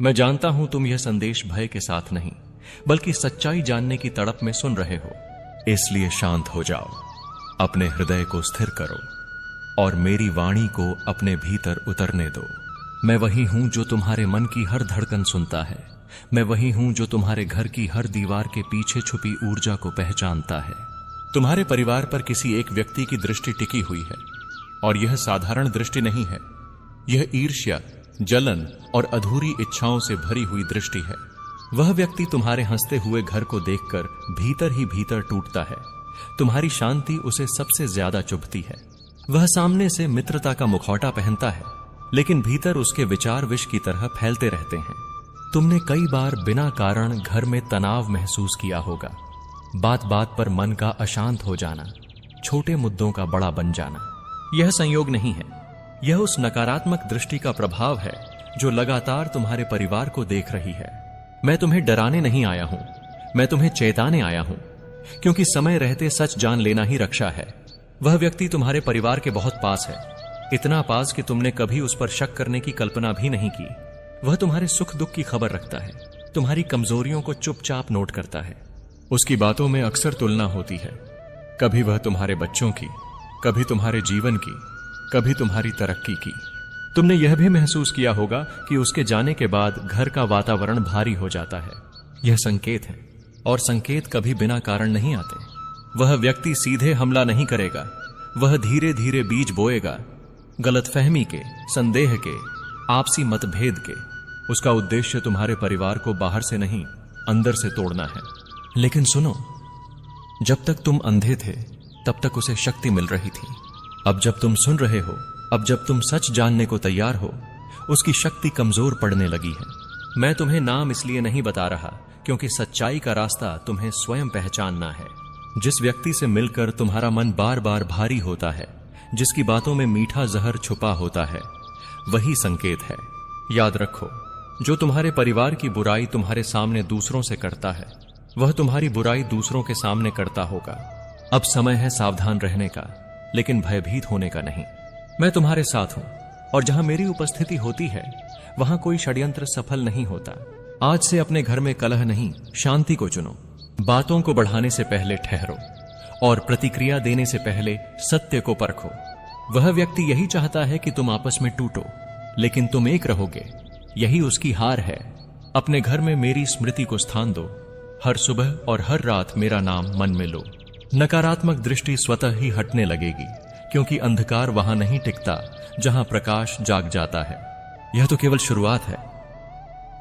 मैं जानता हूं तुम यह संदेश भय के साथ नहीं बल्कि सच्चाई जानने की तड़प में सुन रहे हो, इसलिए शांत हो जाओ, अपने हृदय को स्थिर करो और मेरी वाणी को अपने भीतर उतरने दो। मैं वही हूं जो तुम्हारे मन की हर धड़कन सुनता है। मैं वही हूं जो तुम्हारे घर की हर दीवार के पीछे छुपी ऊर्जा को पहचानता है। तुम्हारे परिवार पर किसी एक व्यक्ति की दृष्टि टिकी हुई है और यह साधारण दृष्टि नहीं है। यह ईर्ष्या, जलन और अधूरी इच्छाओं से भरी हुई दृष्टि है। वह व्यक्ति तुम्हारे हंसते हुए घर को देखकर भीतर ही भीतर टूटता है। तुम्हारी शांति उसे सबसे ज्यादा चुभती है। वह सामने से मित्रता का मुखौटा पहनता है, लेकिन भीतर उसके विचार विष की तरह फैलते रहते हैं। तुमने कई बार बिना कारण घर में तनाव महसूस किया होगा। बात बात पर मन का अशांत हो जाना, छोटे मुद्दों का बड़ा बन जाना। यह संयोग नहीं है, यह उस नकारात्मक दृष्टि का प्रभाव है जो लगातार तुम्हारे परिवार को देख रही है। मैं तुम्हें डराने नहीं आया हूं, मैं तुम्हें चेताने आया हूं, क्योंकि समय रहते सच जान लेना ही रक्षा है। वह व्यक्ति तुम्हारे परिवार के बहुत पास है, इतना पास कि तुमने कभी उस पर शक करने की कल्पना भी नहीं की। वह तुम्हारे सुख दुख की खबर रखता है, तुम्हारी कमजोरियों को चुपचाप नोट करता है। उसकी बातों में अक्सर तुलना होती है, कभी वह तुम्हारे बच्चों की, कभी तुम्हारे जीवन की, कभी तुम्हारी तरक्की की। तुमने यह भी महसूस किया होगा कि उसके जाने के बाद घर का वातावरण भारी हो जाता है। यह संकेत है, और संकेत कभी बिना कारण नहीं आते। वह व्यक्ति सीधे हमला नहीं करेगा, वह धीरे धीरे बीज बोएगा, गलतफहमी के, संदेह के, आपसी मतभेद के। उसका उद्देश्य तुम्हारे परिवार को बाहर से नहीं, अंदर से तोड़ना है। लेकिन सुनो, जब तक तुम अंधे थे तब तक उसे शक्ति मिल रही थी। अब जब तुम सुन रहे हो, अब जब तुम सच जानने को तैयार हो, उसकी शक्ति कमजोर पड़ने लगी है। मैं तुम्हें नाम इसलिए नहीं बता रहा क्योंकि सच्चाई का रास्ता तुम्हें स्वयं पहचानना है। जिस व्यक्ति से मिलकर तुम्हारा मन बार बार भारी होता है, जिसकी बातों में मीठा जहर छुपा होता है, वही संकेत है। याद रखो, जो तुम्हारे परिवार की बुराई तुम्हारे सामने दूसरों से करता है, वह तुम्हारी बुराई दूसरों के सामने करता होगा। अब समय है सावधान रहने का, लेकिन भयभीत होने का नहीं। मैं तुम्हारे साथ हूं, और जहां मेरी उपस्थिति होती है वहां कोई षड्यंत्र सफल नहीं होता। आज से अपने घर में कलह नहीं, शांति को चुनो। बातों को बढ़ाने से पहले ठहरो और प्रतिक्रिया देने से पहले सत्य को परखो। वह व्यक्ति यही चाहता है कि तुम आपस में टूटो, लेकिन तुम एक रहोगे, यही उसकी हार है। अपने घर में मेरी स्मृति को स्थान दो। हर सुबह और हर रात मेरा नाम मन में लो। नकारात्मक दृष्टि स्वतः ही हटने लगेगी, क्योंकि अंधकार वहां नहीं टिकता जहां प्रकाश जाग जाता है। यह तो केवल शुरुआत है,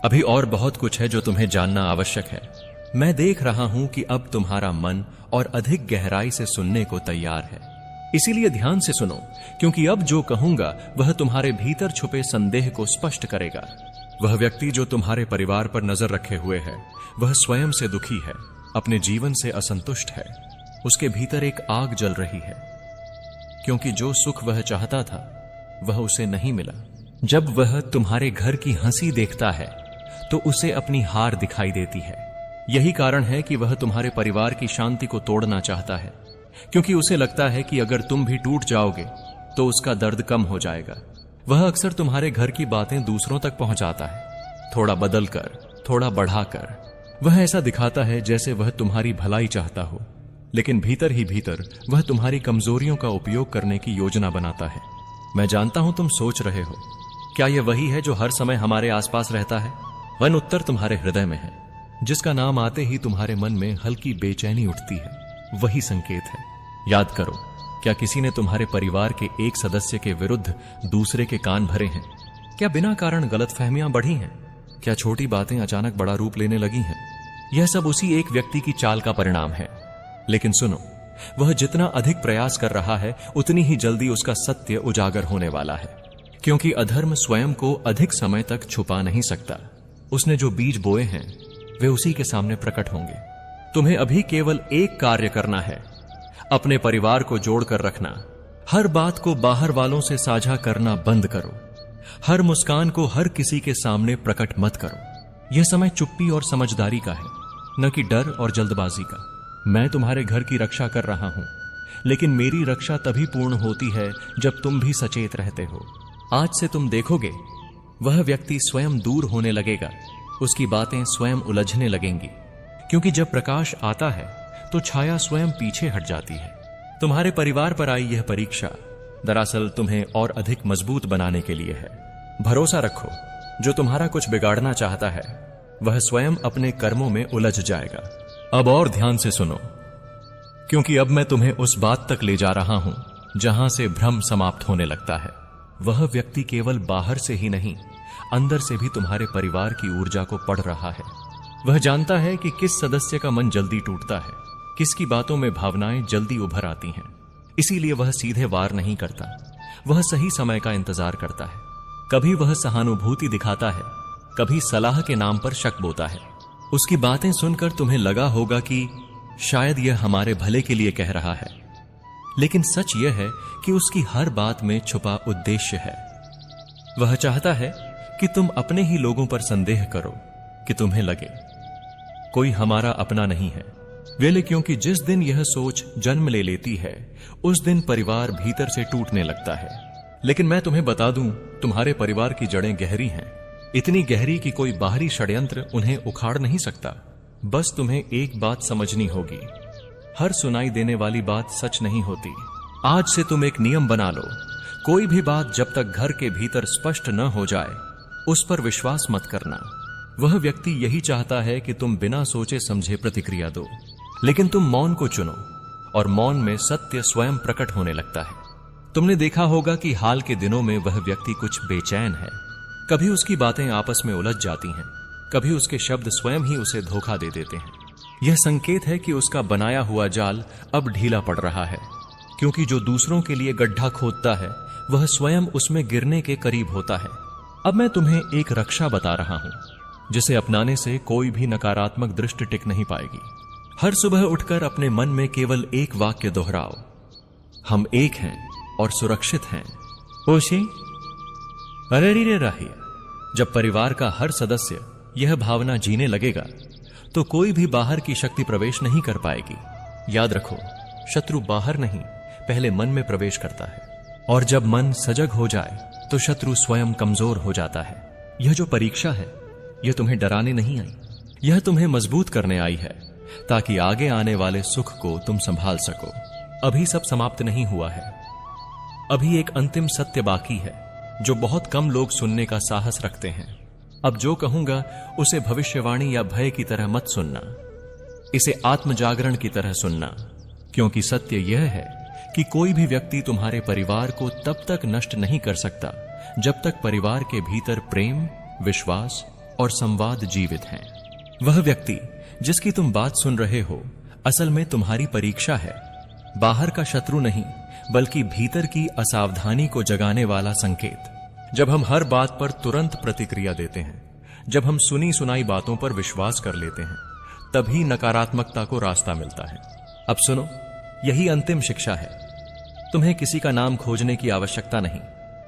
अभी और बहुत कुछ है जो तुम्हें जानना आवश्यक है। मैं देख रहा हूं कि अब तुम्हारा मन और अधिक गहराई से सुनने को तैयार है। इसीलिए ध्यान से सुनो, क्योंकि अब जो कहूंगा वह तुम्हारे भीतर छुपे संदेह को स्पष्ट करेगा। वह व्यक्ति जो तुम्हारे परिवार पर नजर रखे हुए है, वह स्वयं से दुखी है, अपने जीवन से असंतुष्ट है। उसके भीतर एक आग जल रही है, क्योंकि जो सुख वह चाहता था वह उसे नहीं मिला। जब वह तुम्हारे घर की हंसी देखता है तो उसे अपनी हार दिखाई देती है। यही कारण है कि वह तुम्हारे परिवार की शांति को तोड़ना चाहता है, क्योंकि उसे लगता है कि अगर तुम भी टूट जाओगे तो उसका दर्द कम हो जाएगा। वह अक्सर तुम्हारे घर की बातें दूसरों तक पहुंचाता है, थोड़ा बदलकर, थोड़ा बढ़ाकर। वह ऐसा दिखाता है जैसे वह तुम्हारी भलाई चाहता हो, लेकिन भीतर ही भीतर वह तुम्हारी कमजोरियों का उपयोग करने की योजना बनाता है। मैं जानता हूं तुम सोच रहे हो, क्या यह वही है जो हर समय हमारे आसपास रहता है? वह उत्तर तुम्हारे हृदय में है, जिसका नाम आते ही तुम्हारे मन में हल्की बेचैनी उठती है। वही संकेत है। याद करो, क्या किसी ने तुम्हारे परिवार के एक सदस्य के विरुद्ध दूसरे के कान भरे हैं? क्या बिना कारण गलतफहमियां बढ़ी हैं? क्या छोटी बातें अचानक बड़ा रूप लेने लगी हैं? यह सब उसी एक व्यक्ति की चाल का परिणाम है। लेकिन सुनो, वह जितना अधिक प्रयास कर रहा है उतनी ही जल्दी उसका सत्य उजागर होने वाला है, क्योंकि अधर्म स्वयं को अधिक समय तक छुपा नहीं सकता। उसने जो बीज बोए हैं वे उसी के सामने प्रकट होंगे। तुम्हें अभी केवल एक कार्य करना है, अपने परिवार को जोड़कर रखना। हर बात को बाहर वालों से साझा करना बंद करो। हर मुस्कान को हर किसी के सामने प्रकट मत करो। यह समय चुप्पी और समझदारी का है, न कि डर और जल्दबाजी का। मैं तुम्हारे घर की रक्षा कर रहा हूं, लेकिन मेरी रक्षा तभी पूर्ण होती है जब तुम भी सचेत रहते हो। आज से तुम देखोगे वह व्यक्ति स्वयं दूर होने लगेगा, उसकी बातें स्वयं उलझने लगेंगी, क्योंकि जब प्रकाश आता है तो छाया स्वयं पीछे हट जाती है। तुम्हारे परिवार पर आई यह परीक्षा दरअसल तुम्हें और अधिक मजबूत बनाने के लिए है। भरोसा रखो, जो तुम्हारा कुछ बिगाड़ना चाहता है वह स्वयं अपने कर्मों में उलझ जाएगा। अब और ध्यान से सुनो, क्योंकि अब मैं तुम्हें उस बात तक ले जा रहा हूं जहां से भ्रम समाप्त होने लगता है। वह व्यक्ति केवल बाहर से ही नहीं, अंदर से भी तुम्हारे परिवार की ऊर्जा को पढ़ रहा है। वह जानता है कि किस सदस्य का मन जल्दी टूटता है, किसकी बातों में भावनाएं जल्दी उभर आती हैं। इसीलिए वह सीधे वार नहीं करता, वह सही समय का इंतजार करता है। कभी वह सहानुभूति दिखाता है, कभी सलाह के नाम पर शक बोता है। उसकी बातें सुनकर तुम्हें लगा होगा कि शायद यह हमारे भले के लिए कह रहा है, लेकिन सच यह है कि उसकी हर बात में छुपा उद्देश्य है। वह चाहता है कि तुम अपने ही लोगों पर संदेह करो, कि तुम्हें लगे कोई हमारा अपना नहीं है। वेले क्योंकि जिस दिन यह सोच जन्म ले लेती है उस दिन परिवार भीतर से टूटने लगता है। लेकिन मैं तुम्हें बता दूं, तुम्हारे परिवार की जड़ें गहरी हैं, इतनी गहरी कि कोई बाहरी षड्यंत्र उन्हें उखाड़ नहीं सकता। बस तुम्हें एक बात समझनी होगी, हर सुनाई देने वाली बात सच नहीं होती। आज से तुम एक नियम बना लो, कोई भी बात जब तक घर के भीतर स्पष्ट न हो जाए उस पर विश्वास मत करना। वह व्यक्ति यही चाहता है कि तुम बिना सोचे समझे प्रतिक्रिया दो, लेकिन तुम मौन को चुनो और मौन में सत्य स्वयं प्रकट होने लगता है। तुमने देखा होगा कि हाल के दिनों में वह व्यक्ति कुछ बेचैन है। कभी उसकी बातें आपस में उलझ जाती हैं, कभी उसके शब्द स्वयं ही उसे धोखा दे देते हैं। यह संकेत है कि उसका बनाया हुआ जाल अब ढीला पड़ रहा है, क्योंकि जो दूसरों के लिए गड्ढा खोदता है वह स्वयं उसमें गिरने के करीब होता है। अब मैं तुम्हें एक रक्षा बता रहा हूं, जिसे अपनाने से कोई भी नकारात्मक दृष्टि टिक नहीं पाएगी। हर सुबह उठकर अपने मन में केवल एक वाक्य दोहराओ, हम एक हैं और सुरक्षित हैं। ओशी अरे रे राहिया। जब परिवार का हर सदस्य यह भावना जीने लगेगा तो कोई भी बाहर की शक्ति प्रवेश नहीं कर पाएगी। याद रखो, शत्रु बाहर नहीं, पहले मन में प्रवेश करता है, और जब मन सजग हो जाए तो शत्रु स्वयं कमजोर हो जाता है। यह जो परीक्षा है यह तुम्हें डराने नहीं आई, यह तुम्हें मजबूत करने आई है, ताकि आगे आने वाले सुख को तुम संभाल सको। अभी सब समाप्त नहीं हुआ है, अभी एक अंतिम सत्य बाकी है जो बहुत कम लोग सुनने का साहस रखते हैं। अब जो कहूंगा उसे भविष्यवाणी या भय की तरह मत सुनना, इसे आत्मजागरण की तरह सुनना, क्योंकि सत्य यह है कि कोई भी व्यक्ति तुम्हारे परिवार को तब तक नष्ट नहीं कर सकता जब तक परिवार के भीतर प्रेम, विश्वास और संवाद जीवित हैं। वह व्यक्ति जिसकी तुम बात सुन रहे हो असल में तुम्हारी परीक्षा है, बाहर का शत्रु नहीं, बल्कि भीतर की असावधानी को जगाने वाला संकेत। जब हम हर बात पर तुरंत प्रतिक्रिया देते हैं, जब हम सुनी सुनाई बातों पर विश्वास कर लेते हैं, तभी नकारात्मकता को रास्ता मिलता है। अब सुनो, यही अंतिम शिक्षा है। तुम्हें किसी का नाम खोजने की आवश्यकता नहीं।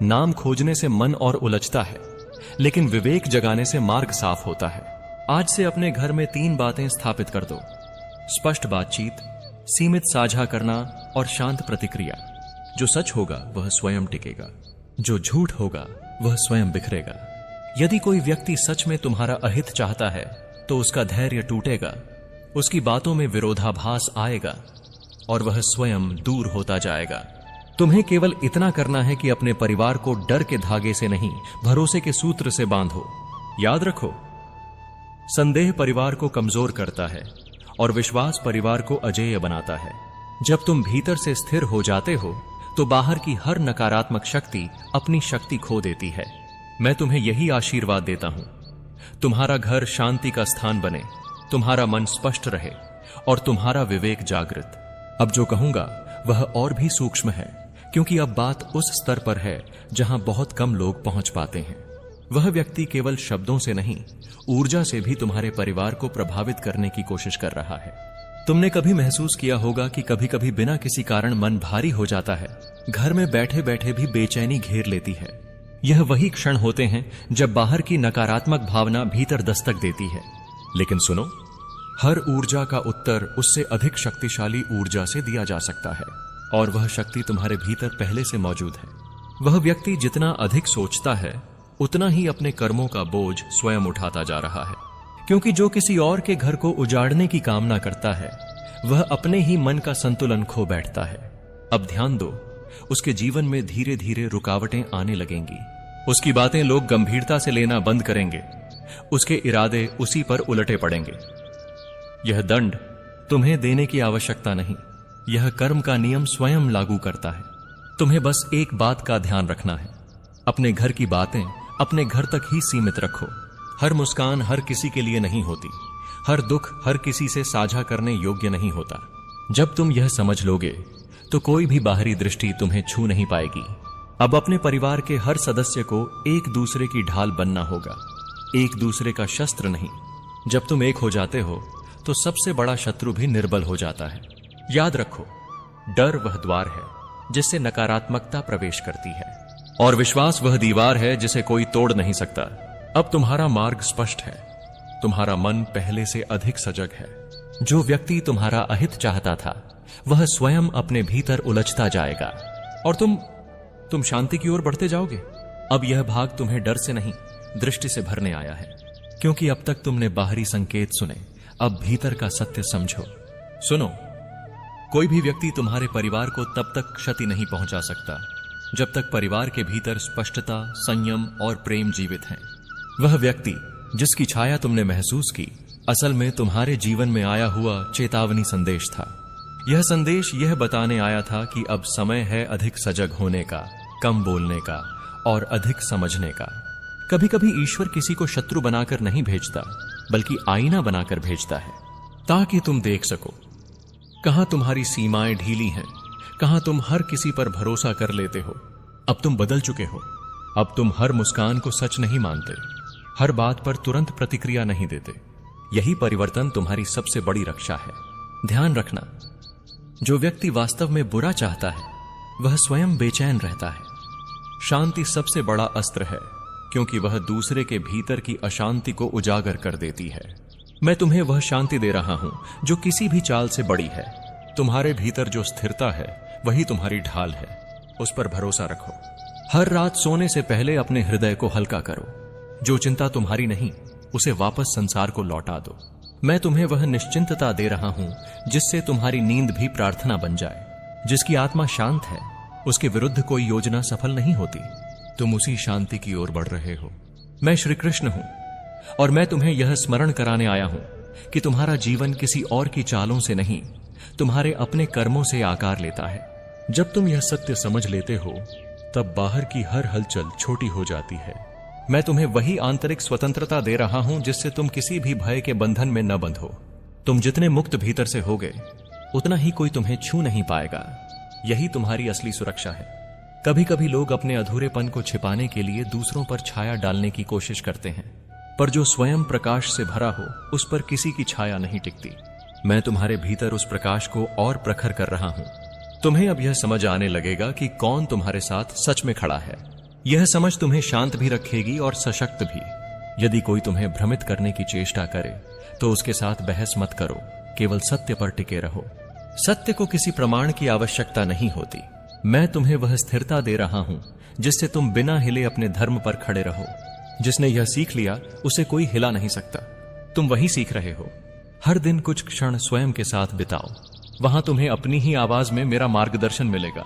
नाम खोजने से मन और उलझता है, लेकिन विवेक जगाने से मार्ग साफ होता है। आज से अपने घर में 3 बातें स्थापित कर दो: स्पष्ट बातचीत, सीमित साझा करना और शांत प्रतिक्रिया। जो सच होगा वह स्वयं टिकेगा, जो झूठ होगा वह स्वयं बिखरेगा। यदि कोई व्यक्ति सच में तुम्हारा अहित चाहता है तो उसका धैर्य टूटेगा, उसकी बातों में विरोधाभास आएगा और वह स्वयं दूर होता जाएगा। तुम्हें केवल इतना करना है कि अपने परिवार को डर के धागे से नहीं, भरोसे के सूत्र से बांधो। याद रखो, संदेह परिवार को कमजोर करता है और विश्वास परिवार को अजेय बनाता है। जब तुम भीतर से स्थिर हो जाते हो तो बाहर की हर नकारात्मक शक्ति अपनी शक्ति खो देती है। मैं तुम्हें यही आशीर्वाद देता हूं, तुम्हारा घर शांति का स्थान बने, तुम्हारा मन स्पष्ट रहे और तुम्हारा विवेक जागृत। अब जो कहूंगा वह और भी सूक्ष्म है, क्योंकि अब बात उस स्तर पर है जहां बहुत कम लोग पहुंच पाते हैं। वह व्यक्ति केवल शब्दों से नहीं, ऊर्जा से भी तुम्हारे परिवार को प्रभावित करने की कोशिश कर रहा है। तुमने कभी महसूस किया होगा कि कभी कभी बिना किसी कारण मन भारी हो जाता है, घर में बैठे बैठे भी बेचैनी घेर लेती है। यह वही क्षण होते हैं जब बाहर की नकारात्मक भावना भीतर दस्तक देती है। लेकिन सुनो, हर ऊर्जा का उत्तर उससे अधिक शक्तिशाली ऊर्जा से दिया जा सकता है, और वह शक्ति तुम्हारे भीतर पहले से मौजूद है। वह व्यक्ति जितना अधिक सोचता है उतना ही अपने कर्मों का बोझ स्वयं उठाता जा रहा है। क्योंकि जो किसी और के घर को उजाड़ने की कामना करता है वह अपने ही मन का संतुलन खो बैठता है। अब ध्यान दो, उसके जीवन में धीरे धीरे रुकावटें आने लगेंगी। उसकी बातें लोग गंभीरता से लेना बंद करेंगे, उसके इरादे उसी पर उलटे पड़ेंगे। यह दंड तुम्हें देने की आवश्यकता नहीं, यह कर्म का नियम स्वयं लागू करता है। तुम्हें बस एक बात का ध्यान रखना है, अपने घर की बातें अपने घर तक ही सीमित रखो। हर मुस्कान हर किसी के लिए नहीं होती, हर दुख हर किसी से साझा करने योग्य नहीं होता। जब तुम यह समझ लोगे तो कोई भी बाहरी दृष्टि तुम्हें छू नहीं पाएगी। अब अपने परिवार के हर सदस्य को एक दूसरे की ढाल बनना होगा, एक दूसरे का शस्त्र नहीं। जब तुम एक हो जाते हो तो सबसे बड़ा शत्रु भी निर्बल हो जाता है। याद रखो, डर वह द्वार है जिससे नकारात्मकता प्रवेश करती है, और विश्वास वह दीवार है जिसे कोई तोड़ नहीं सकता। अब तुम्हारा मार्ग स्पष्ट है, तुम्हारा मन पहले से अधिक सजग है। जो व्यक्ति तुम्हारा अहित चाहता था वह स्वयं अपने भीतर उलझता जाएगा और तुम शांति की ओर बढ़ते जाओगे। अब यह भाग तुम्हें डर से नहीं, दृष्टि से भरने आया है। क्योंकि अब तक तुमने बाहरी संकेत सुने, अब भीतर का सत्य समझो। सुनो, कोई भी व्यक्ति तुम्हारे परिवार को तब तक क्षति नहीं पहुंचा सकता जब तक परिवार के भीतर स्पष्टता, संयम और प्रेम जीवित है। वह व्यक्ति जिसकी छाया तुमने महसूस की, असल में तुम्हारे जीवन में आया हुआ चेतावनी संदेश था। यह संदेश यह बताने आया था कि अब समय है अधिक सजग होने का, कम बोलने का और अधिक समझने का। कभी कभी ईश्वर किसी को शत्रु बनाकर नहीं भेजता, बल्कि आईना बनाकर भेजता है, ताकि तुम देख सको कहां तुम्हारी सीमाएं ढीली हैं, कहां तुम हर किसी पर भरोसा कर लेते हो। अब तुम बदल चुके हो, अब तुम हर मुस्कान को सच नहीं मानते, हर बात पर तुरंत प्रतिक्रिया नहीं देते। यही परिवर्तन तुम्हारी सबसे बड़ी रक्षा है। ध्यान रखना, जो व्यक्ति वास्तव में बुरा चाहता है वह स्वयं बेचैन रहता है। शांति सबसे बड़ा अस्त्र है, क्योंकि वह दूसरे के भीतर की अशांति को उजागर कर देती है। मैं तुम्हें वह शांति दे रहा हूं जो किसी भी चाल से बड़ी है। तुम्हारे भीतर जो स्थिरता है वही तुम्हारी ढाल है, उस पर भरोसा रखो। हर रात सोने से पहले अपने हृदय को हल्का करो। जो चिंता तुम्हारी नहीं, उसे वापस संसार को लौटा दो। मैं तुम्हें वह निश्चिंतता दे रहा हूं जिससे तुम्हारी नींद भी प्रार्थना बन जाए। जिसकी आत्मा शांत है उसके विरुद्ध कोई योजना सफल नहीं होती। तुम उसी शांति की ओर बढ़ रहे हो। मैं श्री कृष्ण हूं और मैं तुम्हें यह स्मरण कराने आया हूं कि तुम्हारा जीवन किसी और की चालों से नहीं, तुम्हारे अपने कर्मों से आकार लेता है। जब तुम यह सत्य समझ लेते हो तब बाहर की हर हलचल छोटी हो जाती है। मैं तुम्हें वही आंतरिक स्वतंत्रता दे रहा हूं जिससे तुम किसी भी भय के बंधन में न बंधो। तुम जितने मुक्त भीतर से होगे उतना ही कोई तुम्हें छू नहीं पाएगा। यही तुम्हारी असली सुरक्षा है। कभी कभी लोग अपने अधूरेपन को छिपाने के लिए दूसरों पर छाया डालने की कोशिश करते हैं, पर जो स्वयं प्रकाश से भरा हो उस पर किसी की छाया नहीं टिकती। मैं तुम्हारे भीतर उस प्रकाश को और प्रखर कर रहा हूं। तुम्हें अब यह समझ आने लगेगा कि कौन तुम्हारे साथ सच में खड़ा है। यह समझ तुम्हें शांत भी रखेगी और सशक्त भी। यदि कोई तुम्हें भ्रमित करने की चेष्टा करे तो उसके साथ बहस मत करो, केवल सत्य पर टिके रहो। सत्य को किसी प्रमाण की आवश्यकता नहीं होती। मैं तुम्हें वह स्थिरता दे रहा हूं जिससे तुम बिना हिले अपने धर्म पर खड़े रहो। जिसने यह सीख लिया उसे कोई हिला नहीं सकता। तुम वही सीख रहे हो। हर दिन कुछ क्षण स्वयं के साथ बिताओ, वहां तुम्हें अपनी ही आवाज में मेरा मार्गदर्शन मिलेगा।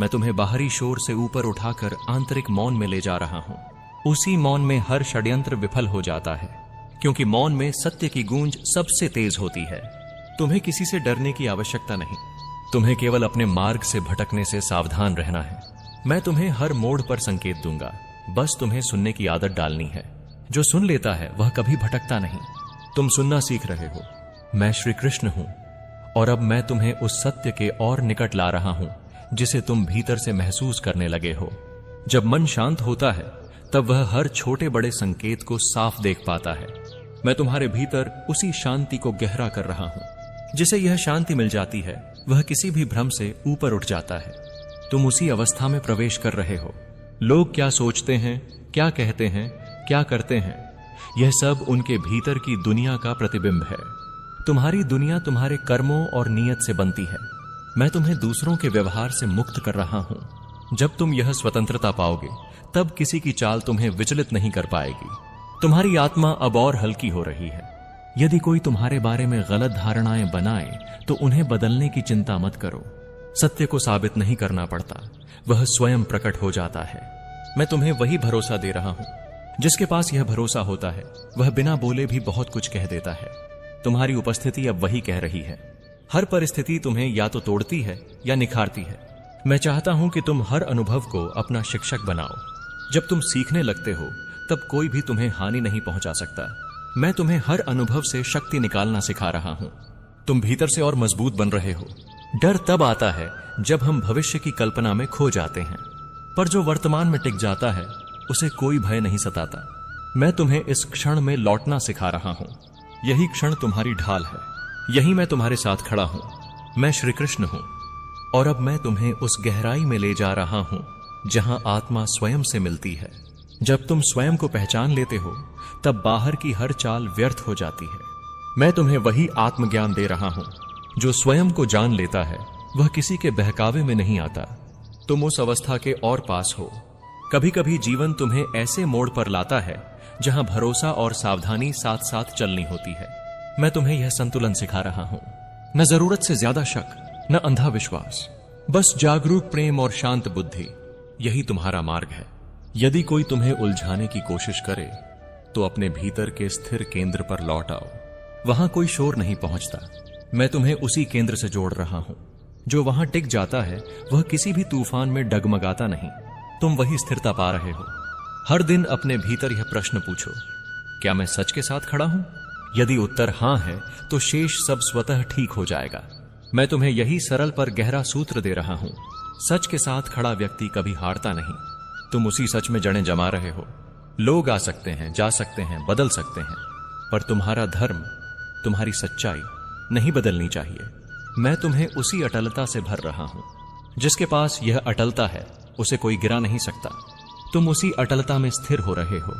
मैं तुम्हें बाहरी शोर से ऊपर उठाकर आंतरिक मौन में ले जा रहा हूं। उसी मौन में हर षड्यंत्र विफल हो जाता है, क्योंकि मौन में सत्य की गूंज सबसे तेज होती है। तुम्हें किसी से डरने की आवश्यकता नहीं, तुम्हें केवल अपने मार्ग से भटकने से सावधान रहना है। मैं तुम्हें हर मोड़ पर संकेत दूंगा, बस तुम्हें सुनने की आदत डालनी है। जो सुन लेता है वह कभी भटकता नहीं। तुम सुनना सीख रहे हो। मैं श्री कृष्ण हूं और अब मैं तुम्हें उस सत्य के और निकट ला रहा हूं जिसे तुम भीतर से महसूस करने लगे हो। जब मन शांत होता है तब वह हर छोटे बड़े संकेत को साफ देख पाता है। मैं तुम्हारे भीतर उसी शांति को गहरा कर रहा हूं। जिसे यह शांति मिल जाती है वह किसी भी भ्रम से ऊपर उठ जाता है। तुम उसी अवस्था में प्रवेश कर रहे हो। लोग क्या सोचते हैं, क्या कहते हैं, क्या करते हैं, यह सब उनके भीतर की दुनिया का प्रतिबिंब है। तुम्हारी दुनिया तुम्हारे कर्मों और नीयत से बनती है। मैं तुम्हें दूसरों के व्यवहार से मुक्त कर रहा हूं। जब तुम यह स्वतंत्रता पाओगे तब किसी की चाल तुम्हें विचलित नहीं कर पाएगी। तुम्हारी आत्मा अब और हल्की हो रही है। यदि कोई तुम्हारे बारे में गलत धारणाएं बनाए तो उन्हें बदलने की चिंता मत करो। सत्य को साबित नहीं करना पड़ता, वह स्वयं प्रकट हो जाता है। मैं तुम्हें वही भरोसा दे रहा हूं। जिसके पास यह भरोसा होता है वह बिना बोले भी बहुत कुछ कह देता है। तुम्हारी उपस्थिति अब वही कह रही है। हर परिस्थिति तुम्हें या तो तोड़ती है या निखारती है। मैं चाहता हूं कि तुम हर अनुभव को अपना शिक्षक बनाओ। जब तुम सीखने लगते हो तब कोई भी तुम्हें हानि नहीं पहुंचा सकता। मैं तुम्हें हर अनुभव से शक्ति निकालना सिखा रहा हूं। तुम भीतर से और मजबूत बन रहे हो। डर तब आता है जब हम भविष्य की कल्पना में खो जाते हैं, पर जो वर्तमान में टिक जाता है उसे कोई भय नहीं सताता। मैं तुम्हें इस क्षण में लौटना सिखा रहा हूं। यही क्षण तुम्हारी ढाल है। यही मैं तुम्हारे साथ खड़ा हूं। मैं श्री कृष्ण हूं और अब मैं तुम्हें उस गहराई में ले जा रहा हूं जहां आत्मा स्वयं से मिलती है। जब तुम स्वयं को पहचान लेते हो तब बाहर की हर चाल व्यर्थ हो जाती है। मैं तुम्हें वही आत्मज्ञान दे रहा हूं। जो स्वयं को जान लेता है वह किसी के बहकावे में नहीं आता। तुम उस अवस्था के और पास हो। कभी कभी जीवन तुम्हें ऐसे मोड़ पर लाता है जहां भरोसा और सावधानी साथ साथ चलनी होती है। मैं तुम्हें यह संतुलन सिखा रहा हूं। न जरूरत से ज्यादा शक, न अंधा विश्वास, बस जागरूक प्रेम और शांत बुद्धि। यही तुम्हारा मार्ग है। यदि कोई तुम्हें उलझाने की कोशिश करे तो अपने भीतर के स्थिर केंद्र पर लौट आओ। वहां कोई शोर नहीं पहुंचता। मैं तुम्हें उसी केंद्र से जोड़ रहा हूं। जो वहां टिक जाता है वह किसी भी तूफान में डगमगाता नहीं। तुम वही स्थिरता पा रहे हो। हर दिन अपने भीतर यह प्रश्न पूछो, क्या मैं सच के साथ खड़ा हूं? यदि उत्तर हां है तो शेष सब स्वतः ठीक हो जाएगा। मैं तुम्हें यही सरल पर गहरा सूत्र दे रहा हूं। सच के साथ खड़ा व्यक्ति कभी हारता नहीं। तुम उसी सच में जड़ें जमा रहे हो। लोग आ सकते हैं, जा सकते हैं, बदल सकते हैं, पर तुम्हारा धर्म, तुम्हारी सच्चाई नहीं बदलनी चाहिए। मैं तुम्हें उसी अटलता से भर रहा हूं। जिसके पास यह अटलता है उसे कोई गिरा नहीं सकता। तुम उसी अटलता में स्थिर हो रहे हो।